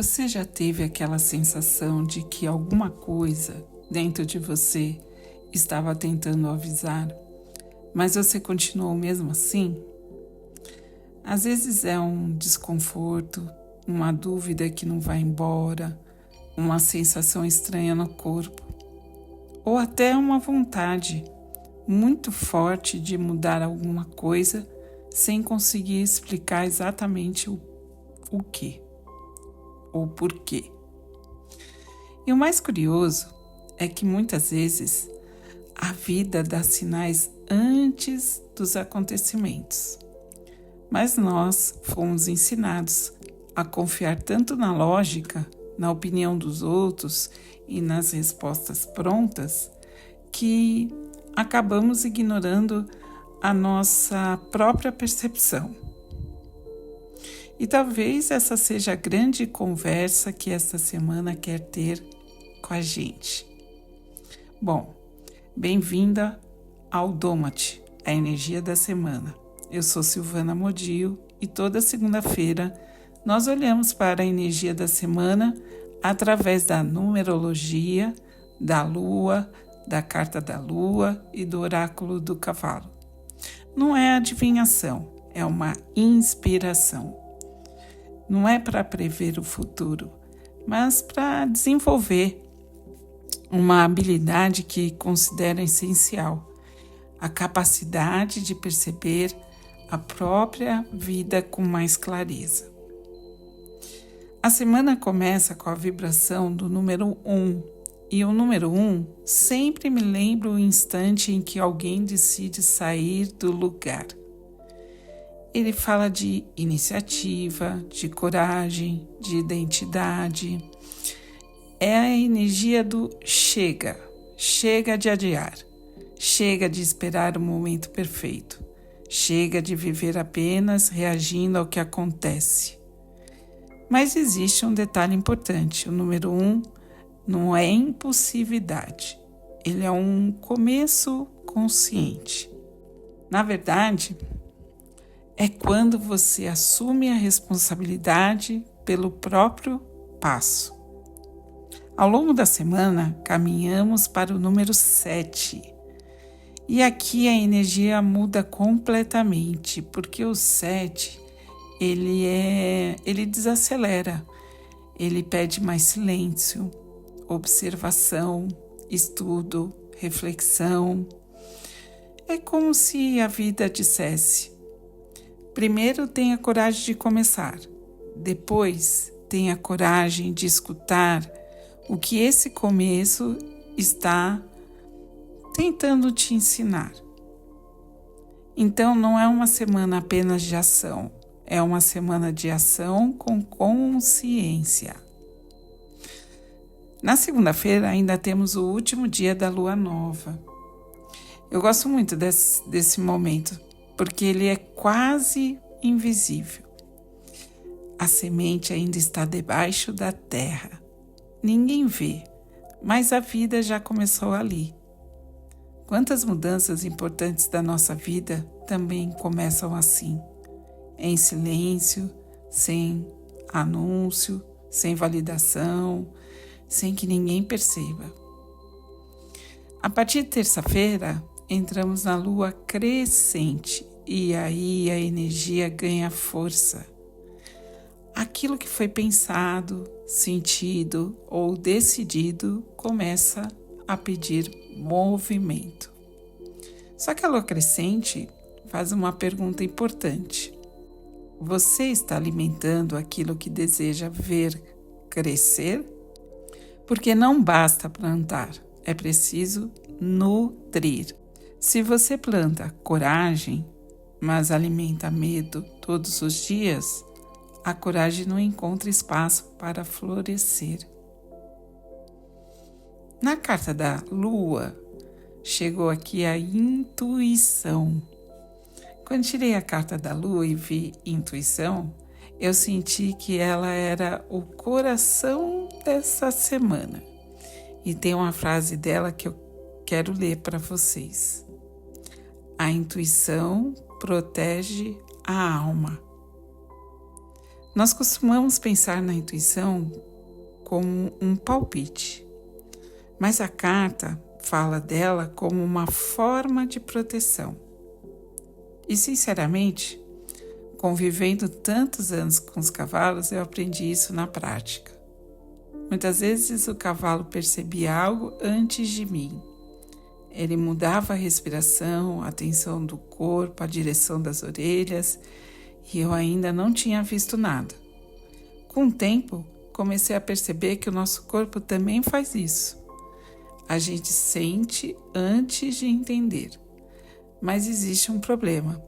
Você já teve aquela sensação de que alguma coisa dentro de você estava tentando avisar, mas você continuou mesmo assim? Às vezes é um desconforto, uma dúvida que não vai embora, uma sensação estranha no corpo, ou até uma vontade muito forte de mudar alguma coisa sem conseguir explicar exatamente o que ou por quê. E o mais curioso é que muitas vezes a vida dá sinais antes dos acontecimentos. Mas nós fomos ensinados a confiar tanto na lógica, na opinião dos outros e nas respostas prontas, que acabamos ignorando a nossa própria percepção. E talvez essa seja a grande conversa que esta semana quer ter com a gente. Bom, bem-vinda ao Dômate, a energia da semana. Eu sou Silvana Modio e toda segunda-feira nós olhamos para a energia da semana através da numerologia, da lua, da carta da lua e do oráculo do cavalo. Não é adivinhação, é uma inspiração. Não é para prever o futuro, mas para desenvolver uma habilidade que considero essencial, a capacidade de perceber a própria vida com mais clareza. A semana começa com a vibração do número 1, e o número 1 sempre me lembra o instante em que alguém decide sair do lugar. Ele fala de iniciativa, de coragem, de identidade. É a energia do chega de adiar, chega de esperar o momento perfeito, chega de viver apenas reagindo ao que acontece. Mas existe um detalhe importante, o número 1 não é impulsividade, ele é um começo consciente. Na verdade, é quando você assume a responsabilidade pelo próprio passo. Ao longo da semana, caminhamos para o número 7. E aqui a energia muda completamente, porque o 7, ele desacelera. Ele pede mais silêncio, observação, estudo, reflexão. É como se a vida dissesse: primeiro tenha coragem de começar, depois tenha coragem de escutar o que esse começo está tentando te ensinar. Então não é uma semana apenas de ação, é uma semana de ação com consciência. Na segunda-feira ainda temos o último dia da lua nova. Eu gosto muito desse momento, porque ele é quase invisível. A semente ainda está debaixo da terra. Ninguém vê, mas a vida já começou ali. Quantas mudanças importantes da nossa vida também começam assim, em silêncio, sem anúncio, sem validação, sem que ninguém perceba. A partir de terça-feira, entramos na lua crescente e aí a energia ganha força. Aquilo que foi pensado, sentido ou decidido começa a pedir movimento. Só que a lua crescente faz uma pergunta importante. Você está alimentando aquilo que deseja ver crescer? Porque não basta plantar, é preciso nutrir. Se você planta coragem, mas alimenta medo todos os dias, a coragem não encontra espaço para florescer. Na carta da lua, chegou aqui a intuição. Quando tirei a carta da lua e vi intuição, eu senti que ela era o coração dessa semana. E tem uma frase dela que eu quero ler para vocês. A intuição protege a alma. Nós costumamos pensar na intuição como um palpite, mas a carta fala dela como uma forma de proteção. E, sinceramente, convivendo tantos anos com os cavalos, eu aprendi isso na prática. Muitas vezes o cavalo percebia algo antes de mim. Ele mudava a respiração, a tensão do corpo, a direção das orelhas, e eu ainda não tinha visto nada. Com o tempo, comecei a perceber que o nosso corpo também faz isso. A gente sente antes de entender. Mas existe um problema.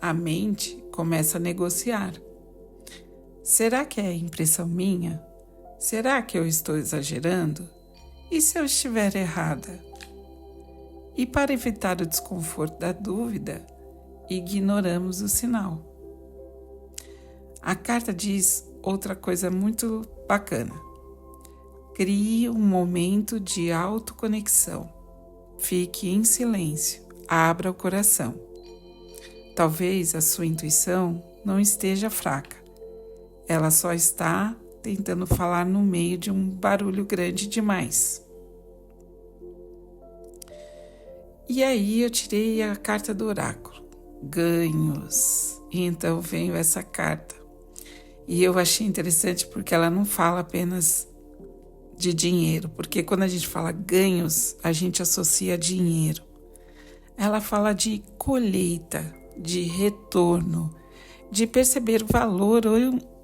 A mente começa a negociar. Será que é impressão minha? Será que eu estou exagerando? E se eu estiver errada? E para evitar o desconforto da dúvida, ignoramos o sinal. A carta diz outra coisa muito bacana. Crie um momento de autoconexão. Fique em silêncio. Abra o coração. Talvez a sua intuição não esteja fraca. Ela só está tentando falar no meio de um barulho grande demais. E aí eu tirei a carta do oráculo. Ganhos. E então veio essa carta. E eu achei interessante porque ela não fala apenas de dinheiro, porque quando a gente fala ganhos, a gente associa dinheiro. Ela fala de colheita, de retorno, de perceber o valor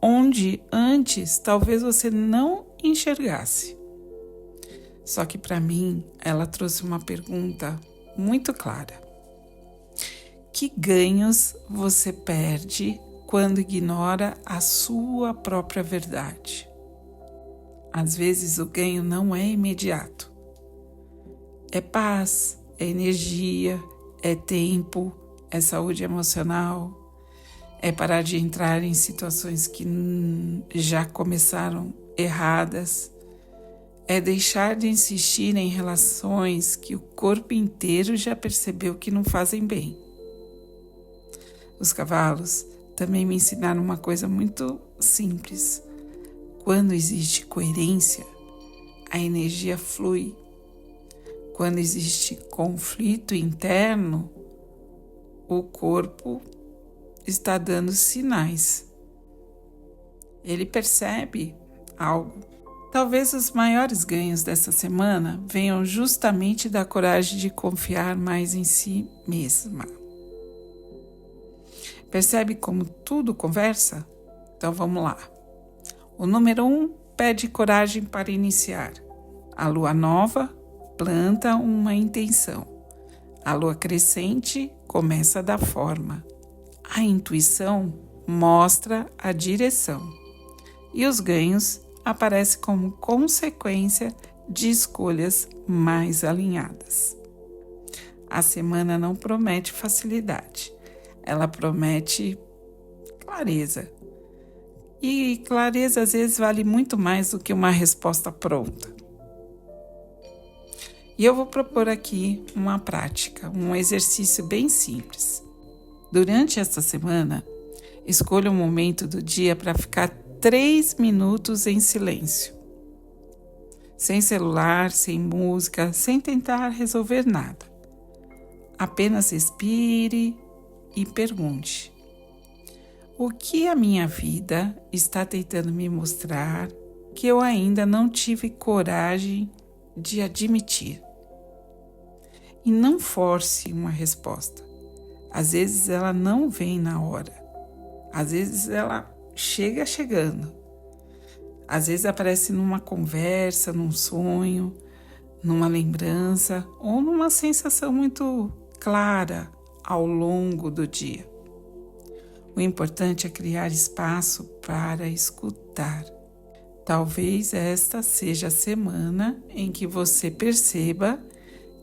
onde antes talvez você não enxergasse. Só que para mim, ela trouxe uma pergunta muito clara. Que ganhos você perde quando ignora a sua própria verdade? Às vezes o ganho não é imediato. É paz, é energia, é tempo, é saúde emocional, é parar de entrar em situações que já começaram erradas, é deixar de insistir em relações que o corpo inteiro já percebeu que não fazem bem. Os cavalos também me ensinaram uma coisa muito simples. Quando existe coerência, a energia flui. Quando existe conflito interno, o corpo está dando sinais. Ele percebe algo. Talvez os maiores ganhos dessa semana venham justamente da coragem de confiar mais em si mesma. Percebe como tudo conversa? Então vamos lá. O número 1 pede coragem para iniciar. A lua nova planta uma intenção. A lua crescente começa a dar forma. A intuição mostra a direção. E os ganhos aparecem como consequência de escolhas mais alinhadas. A semana não promete facilidade. Ela promete clareza. E clareza às vezes vale muito mais do que uma resposta pronta. E eu vou propor aqui uma prática, um exercício bem simples. Durante esta semana, escolha um momento do dia para ficar 3 minutos em silêncio. Sem celular, sem música, sem tentar resolver nada. Apenas respire e pergunte: o que a minha vida está tentando me mostrar que eu ainda não tive coragem de admitir? E não force uma resposta. Às vezes ela não vem na hora. Às vezes ela chega chegando. Às vezes aparece numa conversa, num sonho, numa lembrança ou numa sensação muito clara ao longo do dia. O importante é criar espaço para escutar. Talvez esta seja a semana em que você perceba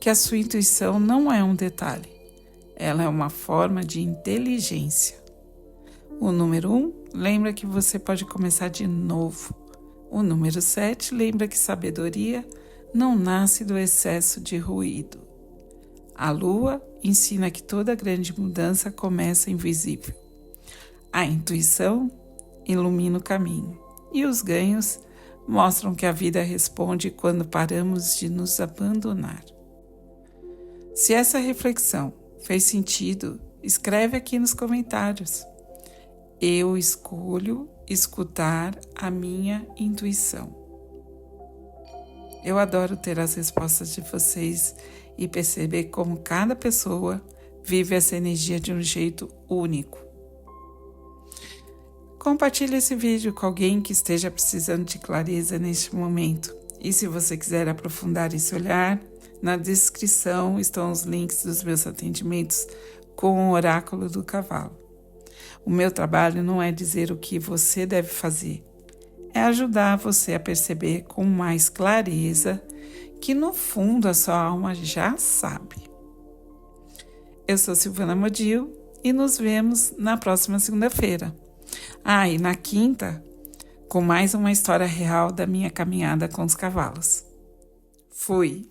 que a sua intuição não é um detalhe, ela é uma forma de inteligência. O número 1 lembra que você pode começar de novo. O número 7 lembra que sabedoria não nasce do excesso de ruído. A lua ensina que toda grande mudança começa invisível. A intuição ilumina o caminho. E os ganhos mostram que a vida responde quando paramos de nos abandonar. Se essa reflexão fez sentido, escreve aqui nos comentários. Eu escolho escutar a minha intuição. Eu adoro ter as respostas de vocês e perceber como cada pessoa vive essa energia de um jeito único. Compartilhe esse vídeo com alguém que esteja precisando de clareza neste momento. E se você quiser aprofundar esse olhar, na descrição estão os links dos meus atendimentos com o Oráculo do Cavalo. O meu trabalho não é dizer o que você deve fazer, é ajudar você a perceber com mais clareza que no fundo a sua alma já sabe. Eu sou Silvana Modil e nos vemos na próxima segunda-feira. E na quinta, com mais uma história real da minha caminhada com os cavalos. Fui!